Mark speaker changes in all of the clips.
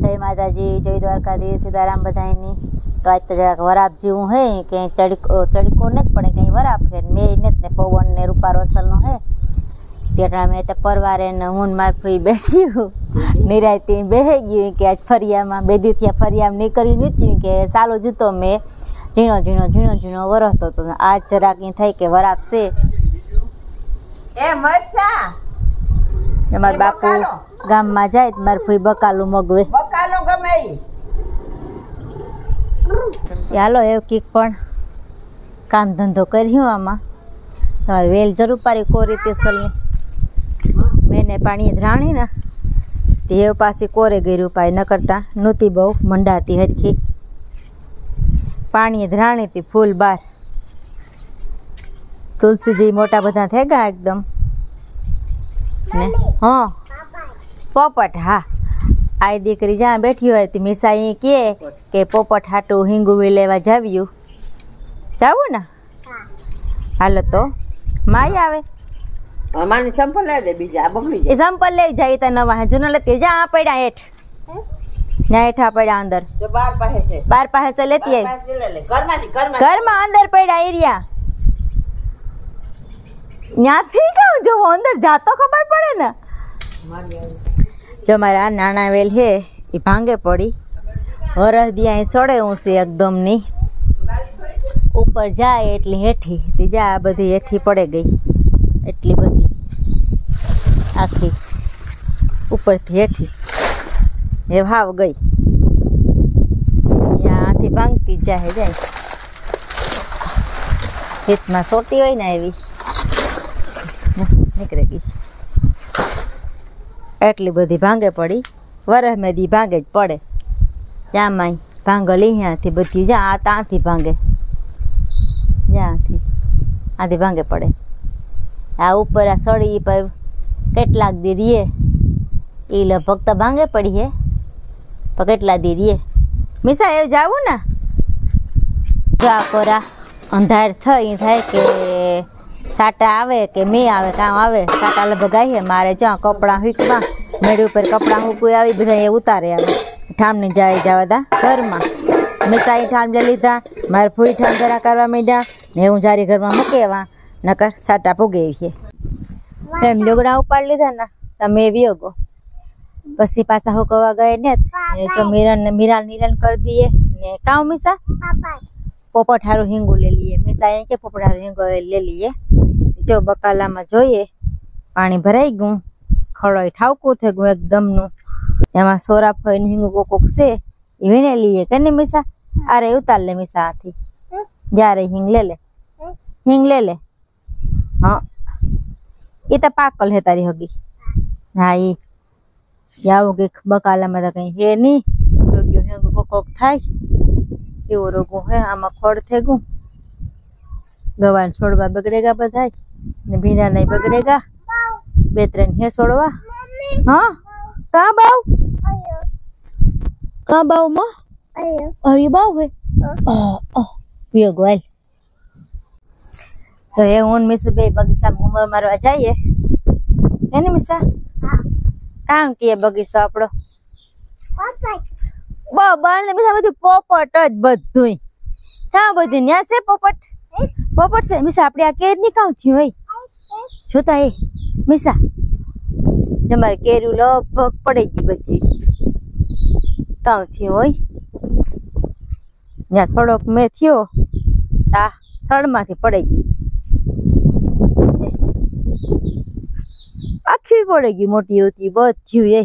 Speaker 1: जय माताजी जय द्वारकाधीश सीताराम बधाईनी। तो आज तो જરાક વરાપ જેવું હે કે તડકો નથી પડે કઈ વરાપ હે મેં નથી ને પવન ને રૂપારો અસલનો હે ત્યાં મેં તો પરવારે ને હું માર ફઈ બેઠી હું નિરાયતી બેહી ગઈ કે આજ ફરિયામાં બે દી થયા ફરિયામ નીકળી નથી કે સાલો જતો મેં ઝીણો ઝીણો ઝીણો ઝીણો વરસતો તો આજ જરાક ઈ થાય કે વરાપ છે
Speaker 2: એ મરચા
Speaker 1: તમાર બાપુ ગામમાં જાય તો માર ફઈ બકાલું મગવે
Speaker 2: બકાલો ગમે
Speaker 1: હાલો એવું કીક પણ કામ ધંધો કર્યું આમાં તમારે વેલ જરૂર પાડી કોરી તેસલની મેને પાણી ધ્રાણી ને તે પાછી કોરે ગયું પાય ન કરતા નહોતી બહુ મંડાતી હરખી પાણી ધ્રાણી હતી ફૂલ બાર તુલસીજી મોટા બધા થઈ ગયા એકદમ ને હા પોપટ હા આ દીકરી જ્યાં બેઠી હોય તે મીસા અહીં કે પોપટ હાટું હિંગુવી લેવા જાવ્યું જાવું ને હાલો તો માય આવે
Speaker 2: માની સંપલ લે દે બીજા બગડી
Speaker 1: એ સંપલ લઈ જાય તો નવા જૂનો લેતી જા આ પડ્યા હેઠ ના હેઠા પડ્યા અંદર
Speaker 2: જો બાર પાસે
Speaker 1: લેતી આવી
Speaker 2: લે
Speaker 1: ઘરમાં અંદર પડ્યા એરિયા ત્યાંથી કહું જો અંદર જાતો ખબર પડે ને જો મારા નાના વેલ હે એ ભાંગે પડી વરસ દિયા અહીં સડે હું છે એકદમ ની ઉપર જાય એટલી હેઠી ત્રીજા આ બધી હેઠી પડે ગઈ એટલી બધી આખી ઉપરથી હેઠી એ ભાવ ગઈ ત્યાંથી ભાંગતી જાય ખેતમાં સોટી હોય ને એવી નીકળે ગઈ એટલી બધી ભાંગે પડી વરસ મેદી ભાંગે જ પડે જ્યાંમાં ભાંગલી ત્યાંથી બધી જ્યાં ત્યાંથી ભાંગે જ્યાંથી આથી ભાંગે પડે આ ઉપર આ સળી પર કેટલાક દી રીએ એ લગભગ તો ભાંગે પડી હે પણ કેટલા દી રીએ મીસા એવું જાવું ને જા કોરા અંધાર થઈ થાય કે સાટા આવે કે મેં આવે કામ આવે સાટા લગભગ આવીએ મારે જ્યાં કપડાં હીકમાં મેળી ઉપર કપડાં હુકું આવી બધા એ ઉતારે આવે ઠામને જાય જવા દા ઘરમાં મીસા એ ઠામ લઈ લીધા મારે ફૂઈ ઠામ જરા કરવા માંડ્યા ને હું જારી ઘરમાં મૂકેવા નકર સાટા પૂગે છે એમ લુગડા ઉપાડ લીધા ને તમે વિયોગો પછી પાછા હુકવા ગયે ને તો મીરાન નીરન કરી દઈએ ને કાઉ મીસા પોપટ હારું હિંગુ લઈ લઈએ મીસા એ કે પોપટ હારું હિંગુ લઈ લઈએ જો બકાલામાં જોઈએ પાણી ભરાઈ ગયું ખડોય ઠાવકું થઈ ગયું એકદમનું એમાં સોરા ફઈને હિંગુ કોક છે એ વીણે લઈએ કે ને મીસા અરે ઉતાર લે મીસા હાથી જ્યારે હિંગ લે લે હા એ તો પાકલ હે તારી હગી હા એ આવું કે બકાલામાં તો કઈ હે નહીં રોગ્યો હિંગ કોક થાય એવો રોગું હે આમાં ખોડ થઈ ગયું ગવાન છોડવા બગડેગા બધા ને ભીંડા નહીં બગડેગા બે ત્રણ હે છોડવા હા કા બાવ માં અરે બાવ હે પિયો ગોલ તો એ હું મિસુ બે બગીચામાં ઘૂમવા મારવા જઈએ હે ને મિસા કામ કે બગીચો આપણો બાણ ને બધા બધું પોપટ જ બધું ક્યાં બધું ન્યા છે પોપટ છે મિસા આપણે આ કેર ની કામ થયું હોય જોતા એ મિસા તમારે કેરું લગભગ પડી ગઈ બધી કામ થયું હોય ત્યાં થોડોક મેં થયો આ થડમાંથી પડી ગઈ આખી પડી ગઈ મોટી હતી બધું એ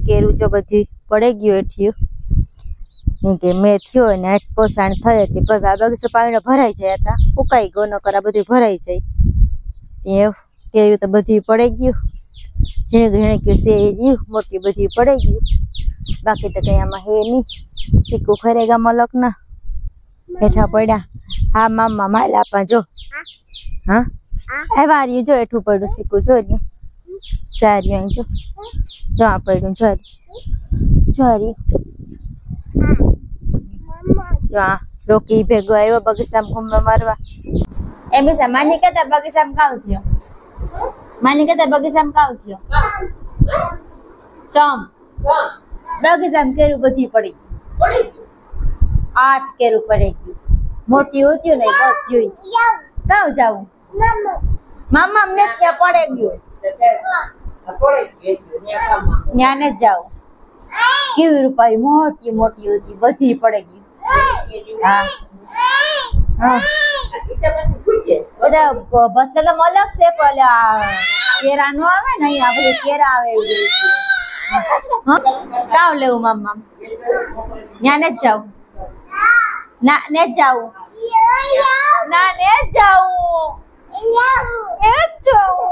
Speaker 1: કેરું જો બધી પડી ગયું એઠ્યું કે મેં થયો ને હેઠ પોસાણ થઈ એટલે બગીચો પાણીનો ભરાઈ જાય હતા ઉકાઈ ગયો ન કરા બધું ભરાઈ જાય એ કેવું તો બધી પડી ગયું ઝીણી ગયું છે એ ગયું મોટી બધી પડી ગયું બાકી તો કઈ આમાં હે નહીં સિક્કું ખરેગા મલક ના હેઠા પડ્યા હા મામા માલ આપા જો હા એ વાર્યું જો એઠું પડ્યું સિક્કું જો ચાર્યું જો જો આ પડ્યું જોર્યું જો આ રોકી ભેગો આવ્યો બગીચામાં ઘૂમવા મારવા એમ માની કહેતા બગીચામાં કામ થયો ચમ બગીચામાં કેરું બધી પડી
Speaker 2: પડી
Speaker 1: 8 કેરું પડી ગયું મોટી હોતી ને બસ જોઈ કાં જાવું મામા અમને ત્યાં પડે ગયું ત્યાં ને જાવ કેવી રૂપાઈ મોટી મોટી હોતી બધી પડે ગઈ હા હા બધા બસલા અલગ છે પણ કેરા નો આવે ને અહીંયા આપણે કેરા આવે એવું કાવ લેવું મામા ત્યાં ને જ જાવ ના ને જ જાવું ના ને જ જાવું ને જ જાવું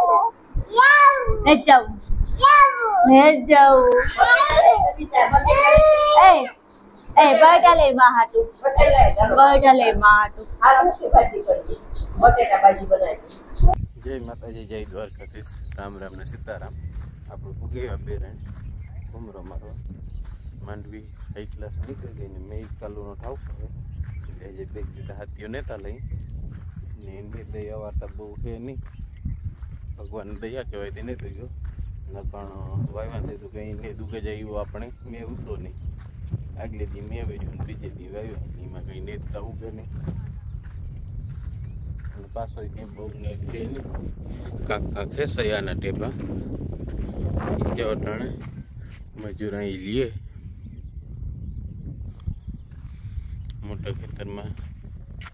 Speaker 1: ને જ જાવું ને જ જાવું એ બટા લે માં હાટું બટા લે માં હાટું
Speaker 3: જય માતાજી જય દ્વારકાધીશ રામ રામ ને સીતારામ આપણે ભૂગેવા બેરણ ઘૂમરો મારવા માંડવી હાઈ ક્લાસ નીકળી ગઈ ને મેં કાલુનો ઠાવ એટલે જે બે દીધા હાથીઓ નેતા લઈ ને એની દયા વાર્તા બહુ છે નહીં ભગવાન દયા કહેવાય તે નહીં ગયો ન પણ વાયવા દીધું કંઈ ને દુખે જાય એવું આપણે મેં ઉતો નહીં આગલે દી મેં વેર્યું ને બીજે દી વાવ્યો એમાં કંઈ નેતા ઉગે નહીં પાછો બહુ ને કાકા ખેસૈયાના ટેપા જવા ટાણે મજૂર અહીં લીએ મોટા ખેતરમાં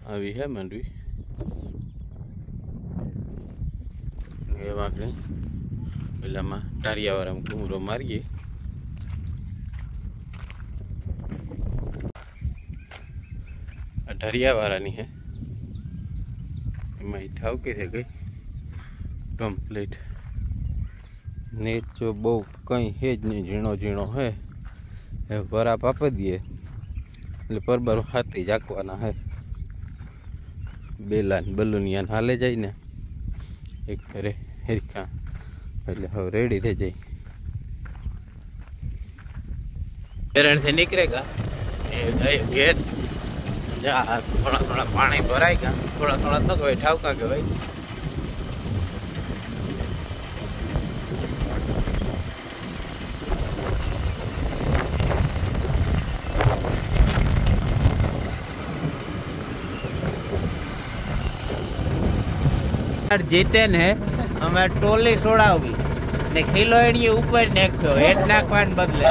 Speaker 3: આવી હે માંડવી એમાં આપણે પેલામાં ટારિયાવાળામાં ઘૂમરો મારીએ આ ટારિયાવાળાની હે એમાં ઠાવકી થઈ ગઈ કમ્પ્લીટ નેટ જો બહુ કંઈ હે જ નહીં ઝીણો ઝીણો હે એ બરાબ આપી દઈએ એટલે પરબાર હાથી જાકવાના હે બેલાન બલુનિયાન હાલે જાય ને એક ફેરે હિરખા એટલે હવે રેડી થઈ જાય પેરેન્ટથી નીકળેગા એ ઘેર જા થોડા થોડા પાણી ભરાય ગયા થોડા થોડા તો કહેવાય ઠાવકા કહેવાય જીતે ને અમે ટોલી સોડાવી ને ખીલો એની ઉપર નાખ્યો હેઠ નાખવાને બદલે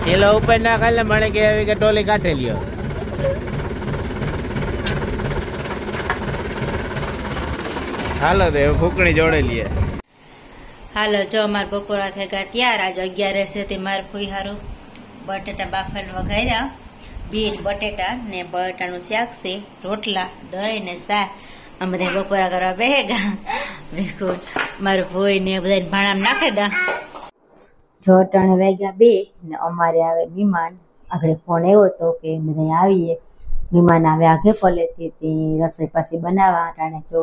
Speaker 3: ખીલો ઉપર નાખે મને કે ટોલી કાઢે લ્યો હાલો તો ફૂકણી જોડે લઈએ
Speaker 1: હાલો જો અમારે બપોરા થઈ ગયા ત્યાર આજે 11 છે તે મારે ફૂઈ હારું બટેટા બાફાને વઘાર્યા બીર બટેટા ને બટાનું શાક છે રોટલા દહીં ને શાક અમે બધા બપોરા કરવા બેહ્યા બિલકુલ મારું ફૂઈ ને બધા ભાણામાં નાખી દા જો અટાણે વાગ્યા 2 ને અમારે આવે મહેમાન આગળ ફોન આવ્યો હતો કે બધા આવીએ મહેમાન આવે આગે પલેથી તે રસોઈ પાછી બનાવવા અટાણે જો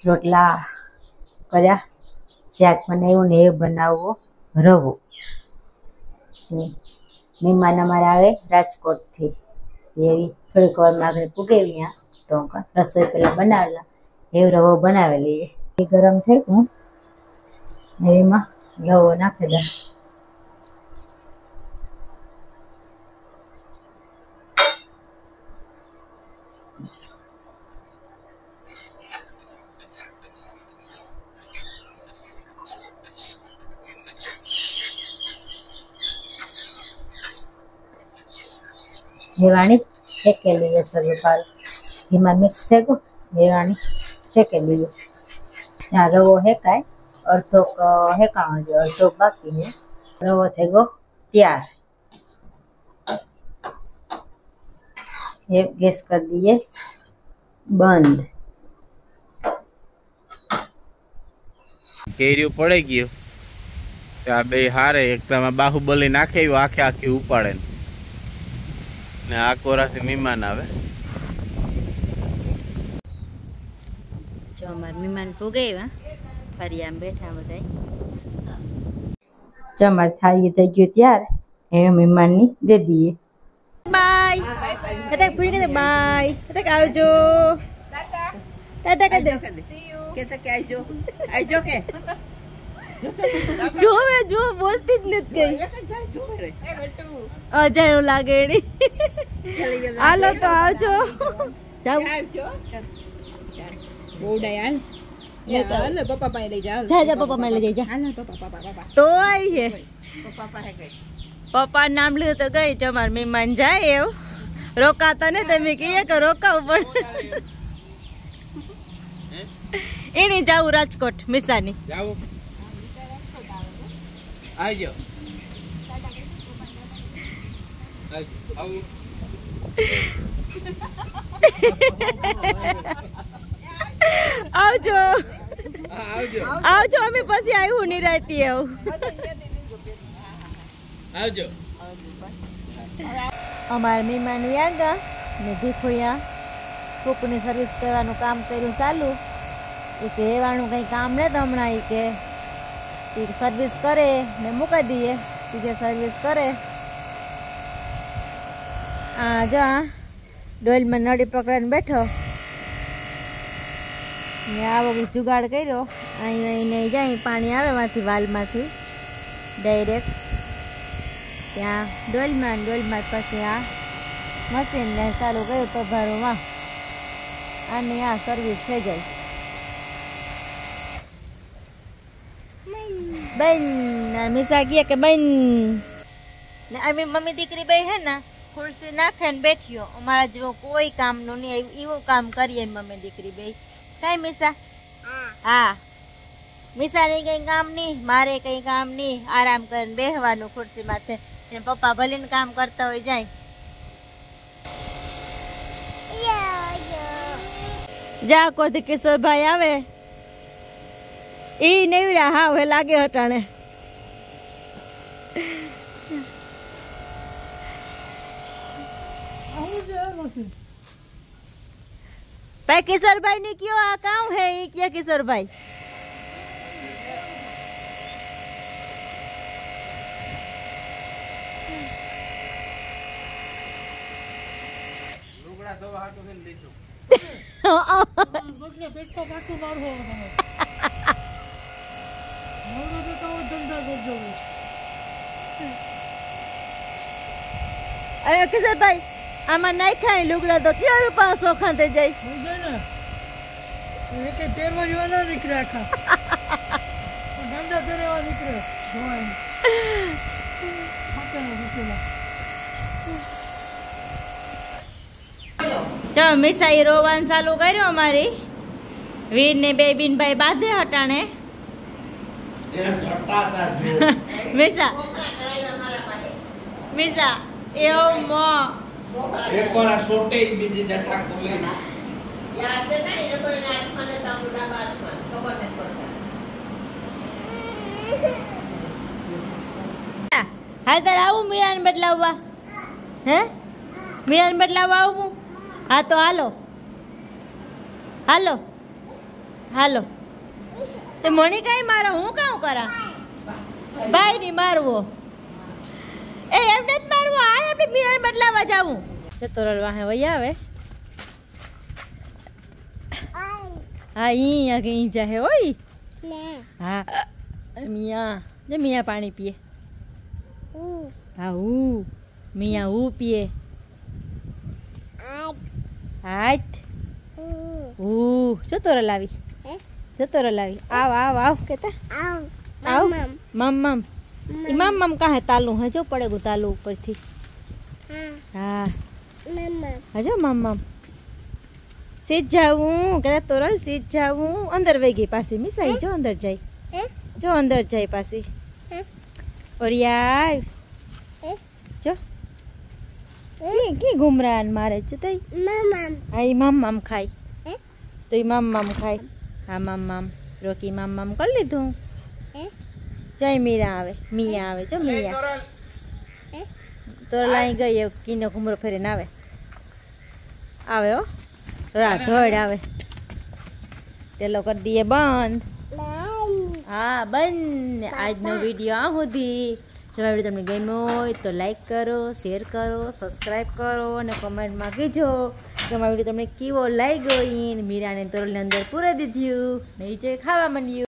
Speaker 1: રોટલા કર્યા શાક બનાવ્યું ને એ બનાવવો રવો મહેમાન અમારે આવે રાજકોટથી એવી થોડીક વારમાં આગળ પૂગેવી તો રસોઈ પેલા બનાવેલા એવો રવો બનાવેલી એ ગરમ થઈ ગયું એમાં રવો નાખી દે હેવાણી ફેંકેલી છે સગપાલ એમાં મિક્સ થઈ ગયું હેવાણી ફેંકેલી છે ત્યાં રવો હેકાય અડધો હેકાણો છે અડધો બાકી છે રવો થઈ ગયો ત્યાર એક ગેસ કરી દઈએ બંધ
Speaker 3: કેરીઓ પડી ગયું આ બે હારે એક તમે બાહુબલી નાખે આખે આખી ઉપાડે ને આ કોરાથી મહેમાન આવે
Speaker 1: જો અમારે મહેમાન પૂગાવ્યા ફરી આમ બેઠા બધા જમાર થાળી થઈ ગયું ત્યાર એ મહેમાનની દે દઈએ બાય કતક ફૂઈ કે બાય કતક આવજો ટાટા કહી દે
Speaker 2: કે તો કે આજો આજો કે
Speaker 1: જો બોલતી જ નથી કઈ અજાણ્યું લાગે એની હાલો તો આવજો જાવ
Speaker 4: પપ્પા પાસે લઈ જાઓ
Speaker 1: જા પપ્પા માં લઈ જા તો આવી છે પપ્પા નામ લીધું તો ગઈ તમાર મહેમાન જાય એવું રોકાતા ને તમે કહીએ કે રોકાવું પણ એની જાવું રાજકોટ મિસાની
Speaker 3: આવજો
Speaker 1: આવજો આવજો અમે પછી આવ્યું નિરાતી આવું
Speaker 3: આવજો
Speaker 1: અમારા મહેમાન વ્યાગા ને ભીખોયા કોકની સર્વિસ કરવાનું કામ કર્યું ચાલુ એ કે એવાનું કંઈ કામ ને તો હમણાં એ કે સર્વિસ કરે ને મૂકી દઈએ બીજે સર્વિસ કરે આ જો ડોલમાં નળી પકડાઈને બેઠો ને આ બધું જુગાડ કર્યો અહીં નહીં જાય પાણી આવે માંથી વાલમાંથી ડાયરેક્ટ ત્યાં ડોલમાં પછી આ મશીનને ચાલુ કર્યું તો ભરવામાં આની આ સર્વિસ થઈ જાય બેન મિસા કહે કે બેન ને અમે મમ્મી દીકરી બે હે ને ખુરશી નાખે ને બેઠ્યો અમારા જેવો કોઈ કામનું નહીં એવું કામ કરીએ મમ્મી દીકરી બે કઈ મિસા હા મિસાને કઈ કામ નહીં મારે કઈ કામ નહીં આરામ કરીને બેહવાનું ખુરશી માથે ને પપ્પા ભલે કામ કરતા હોય જાય જા કોથી કિશોરભાઈ આવે ઈ નેવરા હા હવે લાગે હટાણે ભાઈ કિશોરભાઈ ने क्यों आ काम है ये क्या किशोरभाई अरे किशोरभाई आमा नहीं खाई लुगड़ा तो क्या रूपा सोखा दे जाए चलो मिसाई रोवान चालू करो हमारी वीर ने बेबीन भाई बाधे हटाने मिसा मिसा एओ मो
Speaker 2: એક વાર છોટે બીજી જટા ખોલે યાદ ને એ લોકો ને આસમાને સામુડા બાદમાં ખબર ન પડતા
Speaker 1: હાલ તાર આવું મીરાને બદલાવવા હે મીરાને બદલાવવા આવું હા તો હાલો હાલો હાલો તે મણી કઈ મારો હું કામ કરા ભાઈ ની મારવો એ એમને જ મારવો આ આપણે મીરાને બદલાવવા જાવું ચતોરલ વાહે વઈ આવે હા અહીંયા કઈ જાહે ઓય હા મિયા જે મિયા પાણી પીએ હા મિયા પીએ હાથ ચતોરલ આવી ચતોરલ આવી આવ આવ આવ કેતા આવ મમ મમ इमाम मम का है तालू है जो पड़ेगु तालू ऊपर थी हाँ है जो मम मम सीध जाऊं कहता तोरल सीध जाऊं अंदर वे गई पासी मिसाई जो अंदर जाए पासी और यार जो की घुमरान मारे जो तई आई मम मम खाई तो मम मम खाई हाँ मम मम रोकी मम मम कर ली तू जय मीरा आवे मिया आवे जो मिया तो लाई गई कीनो घुमरो फेरी ना आवे हो रात होड़ आवे तेलो कर दिए बंद હા બંને આજનો વિડીયો આ સુધી. જો આ વિડીયો તમને ગમ્યો હોય તો લાઈક કરો, શેર કરો, સબસ્ક્રાઈબ કરો અને કમેન્ટમાં કહેજો કે અમારો વિડીયો તમને કેવો લાગ્યો. મીરાને તોરલની અંદર પૂરી દીધું, નહીં ખાવા માંડ્યું.